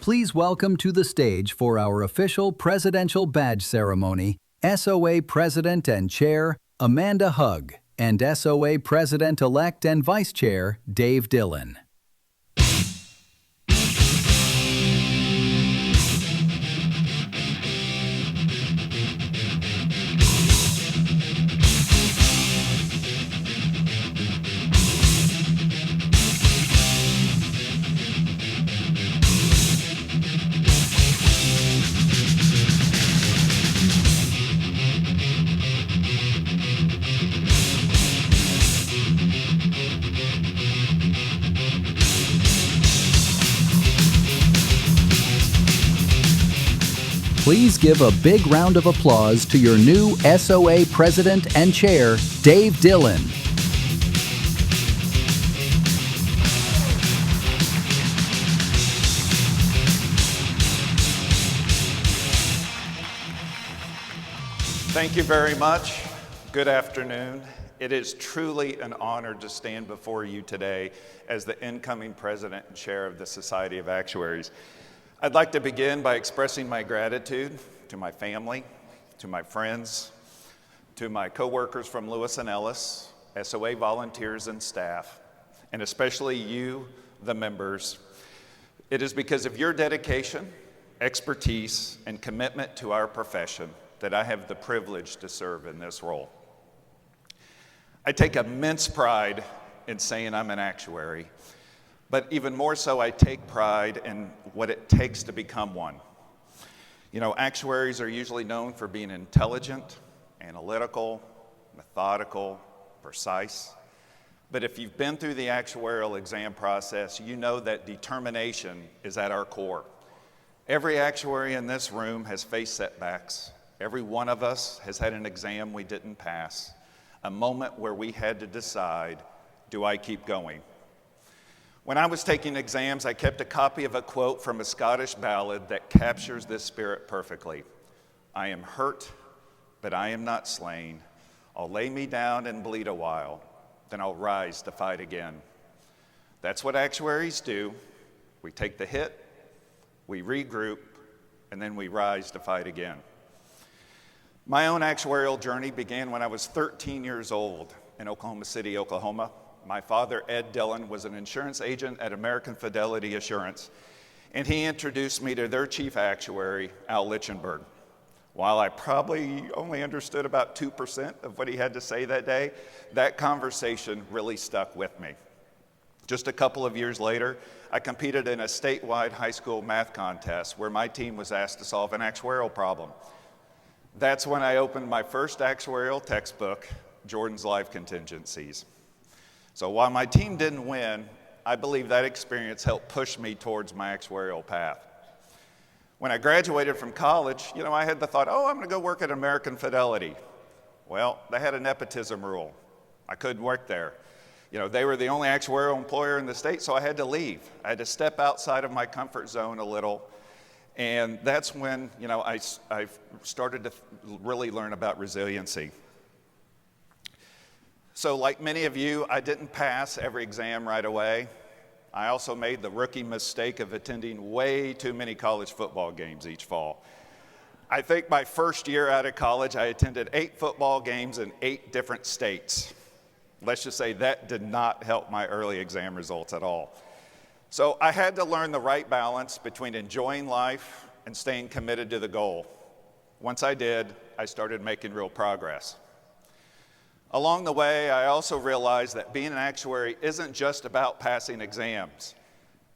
Please welcome to the stage for our official presidential badge ceremony, SOA President and Chair Amanda Hugg and SOA President-elect and Vice Chair Dave Dillon. Please give a big round of applause to your new SOA President and Chair, Dave Dillon. Thank you very much. Good afternoon. It is truly an honor to stand before you today as the incoming President and Chair of the Society of Actuaries. I'd like to begin by expressing my gratitude to my family, to my friends, to my coworkers from Lewis and Ellis, SOA volunteers and staff, and especially you, the members. It is because of your dedication, expertise, and commitment to our profession that I have the privilege to serve in this role. I take immense pride in saying I'm an actuary. But even more so, I take pride in what it takes to become one. You know, actuaries are usually known for being intelligent, analytical, methodical, precise. But if you've been through the actuarial exam process, you know that determination is at our core. Every actuary in this room has faced setbacks. Every one of us has had an exam we didn't pass, a moment where we had to decide, do I keep going? When I was taking exams, I kept a copy of a quote from a Scottish ballad that captures this spirit perfectly. I am hurt, but I am not slain. I'll lay me down and bleed a while, then I'll rise to fight again. That's what actuaries do. We take the hit, we regroup, and then we rise to fight again. My own actuarial journey began when I was 13 years old in Oklahoma City, Oklahoma. My father, Ed Dillon, was an insurance agent at American Fidelity Assurance, and he introduced me to their chief actuary, Al Lichtenberg. While I probably only understood about 2% of what he had to say that day, that conversation really stuck with me. Just a couple of years later, I competed in a statewide high school math contest where my team was asked to solve an actuarial problem. That's when I opened my first actuarial textbook, Jordan's Life Contingencies. So while my team didn't win, I believe that experience helped push me towards my actuarial path. When I graduated from college, I had the thought, I'm gonna go work at American Fidelity. Well, they had a nepotism rule. I couldn't work there. They were the only actuarial employer in the state, so I had to leave. I had to step outside of my comfort zone a little. And that's when, I started to really learn about resiliency. So like many of you, I didn't pass every exam right away. I also made the rookie mistake of attending way too many college football games each fall. I think my first year out of college, I attended 8 football games in 8 different states. Let's just say that did not help my early exam results at all. So I had to learn the right balance between enjoying life and staying committed to the goal. Once I did, I started making real progress. Along the way, I also realized that being an actuary isn't just about passing exams.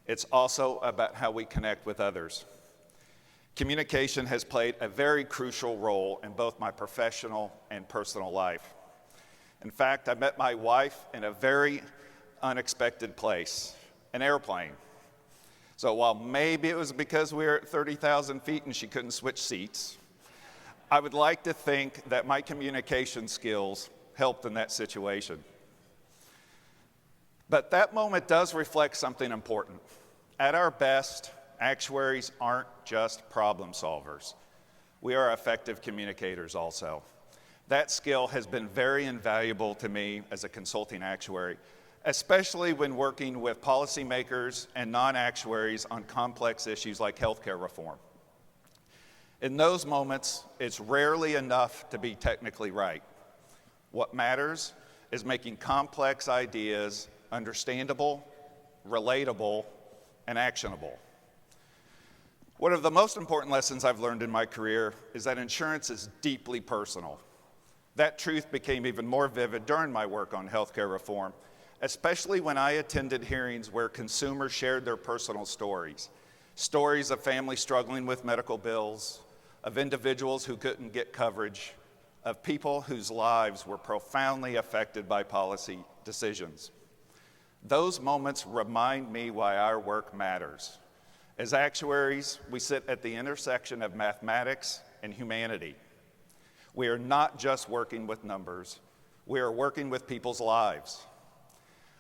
It's also about how we connect with others. Communication has played a very crucial role in both my professional and personal life. In fact, I met my wife in a very unexpected place, an airplane. So while maybe it was because we were at 30,000 feet and she couldn't switch seats, I would like to think that my communication skills helped in that situation. But that moment does reflect something important. At our best, actuaries aren't just problem solvers. We are effective communicators also. That skill has been very invaluable to me as a consulting actuary, especially when working with policymakers and non-actuaries on complex issues like healthcare reform. In those moments, it's rarely enough to be technically right. What matters is making complex ideas understandable, relatable, and actionable. One of the most important lessons I've learned in my career is that insurance is deeply personal. That truth became even more vivid during my work on healthcare reform, especially when I attended hearings where consumers shared their personal stories. Stories of families struggling with medical bills, of individuals who couldn't get coverage, of people whose lives were profoundly affected by policy decisions. Those moments remind me why our work matters. As actuaries, we sit at the intersection of mathematics and humanity. We are not just working with numbers, we are working with people's lives.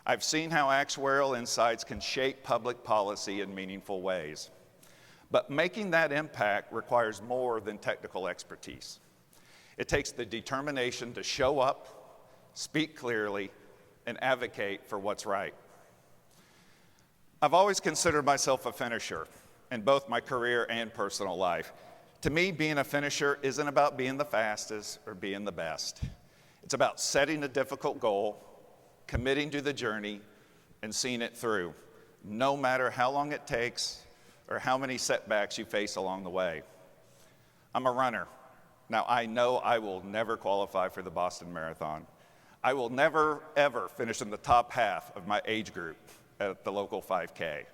I've seen how actuarial insights can shape public policy in meaningful ways. But making that impact requires more than technical expertise. It takes the determination to show up, speak clearly, and advocate for what's right. I've always considered myself a finisher in both my career and personal life. To me, being a finisher isn't about being the fastest or being the best. It's about setting a difficult goal, committing to the journey, and seeing it through, no matter how long it takes or how many setbacks you face along the way. I'm a runner. Now, I know I will never qualify for the Boston Marathon. I will never, ever finish in the top half of my age group at the local 5K.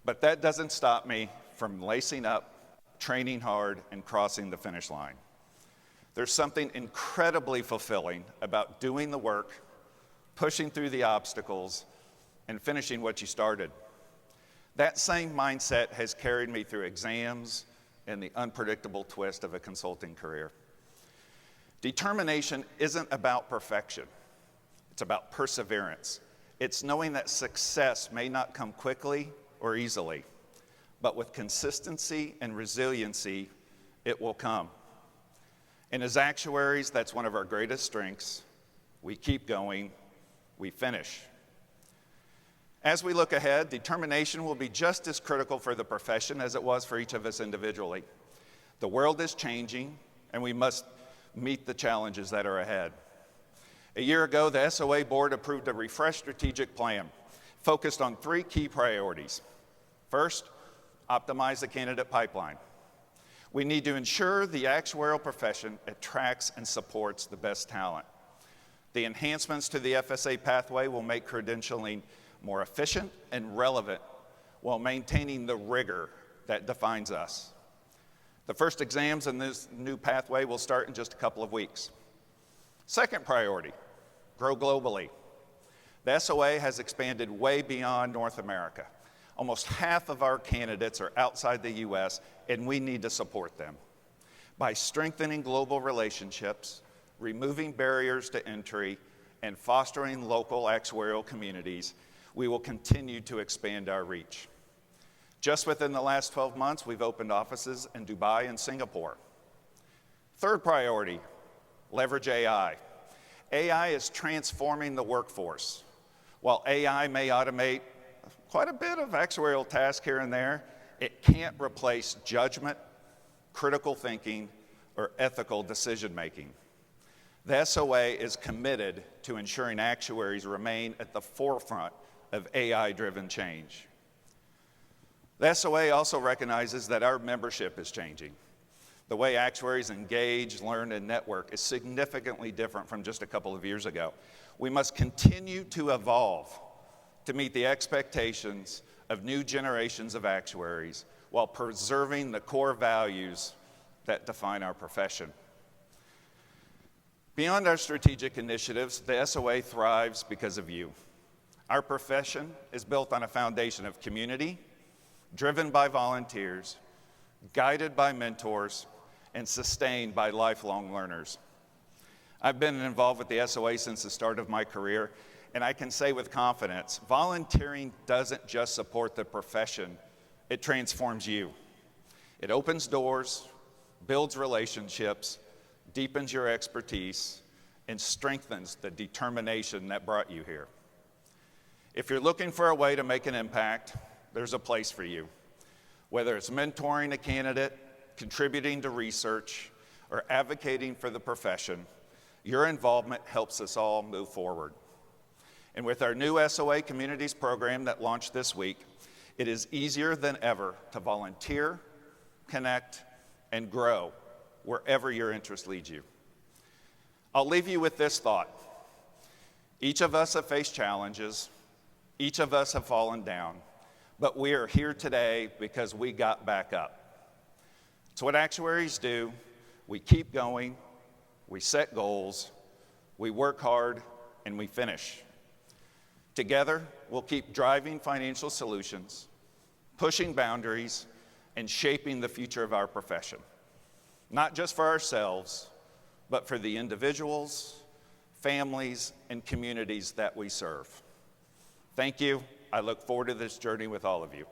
But that doesn't stop me from lacing up, training hard, and crossing the finish line. There's something incredibly fulfilling about doing the work, pushing through the obstacles, and finishing what you started. That same mindset has carried me through exams and the unpredictable twist of a consulting career. Determination isn't about perfection. It's about perseverance. It's knowing that success may not come quickly or easily, but with consistency and resiliency, it will come. And as actuaries, that's one of our greatest strengths. We keep going, we finish. As we look ahead, determination will be just as critical for the profession as it was for each of us individually. The world is changing, and we must meet the challenges that are ahead. A year ago, the SOA board approved a refreshed strategic plan focused on 3 key priorities. First, optimize the candidate pipeline. We need to ensure the actuarial profession attracts and supports the best talent. The enhancements to the FSA pathway will make credentialing more efficient and relevant while maintaining the rigor that defines us. The first exams in this new pathway will start in just a couple of weeks. Second priority, grow globally. The SOA has expanded way beyond North America. Almost half of our candidates are outside the US, and we need to support them. By strengthening global relationships, removing barriers to entry, and fostering local actuarial communities, we will continue to expand our reach. Just within the last 12 months, we've opened offices in Dubai and Singapore. Third priority, leverage AI. AI is transforming the workforce. While AI may automate quite a bit of actuarial tasks here and there, it can't replace judgment, critical thinking, or ethical decision-making. The SOA is committed to ensuring actuaries remain at the forefront of AI-driven change. The SOA also recognizes that our membership is changing. The way actuaries engage, learn, and network is significantly different from just a couple of years ago. We must continue to evolve to meet the expectations of new generations of actuaries while preserving the core values that define our profession. Beyond our strategic initiatives, the SOA thrives because of you. Our profession is built on a foundation of community, driven by volunteers, guided by mentors, and sustained by lifelong learners. I've been involved with the SOA since the start of my career, and I can say with confidence, volunteering doesn't just support the profession, it transforms you. It opens doors, builds relationships, deepens your expertise, and strengthens the determination that brought you here. If you're looking for a way to make an impact, there's a place for you. Whether it's mentoring a candidate, contributing to research, or advocating for the profession, your involvement helps us all move forward. And with our new SOA Communities program that launched this week, it is easier than ever to volunteer, connect, and grow wherever your interest leads you. I'll leave you with this thought. Each of us have faced challenges. Each of us have fallen down. But we are here today because we got back up. It's what actuaries do. We keep going, we set goals, we work hard, and we finish. Together, we'll keep driving financial solutions, pushing boundaries, and shaping the future of our profession. Not just for ourselves, but for the individuals, families, and communities that we serve. Thank you. I look forward to this journey with all of you.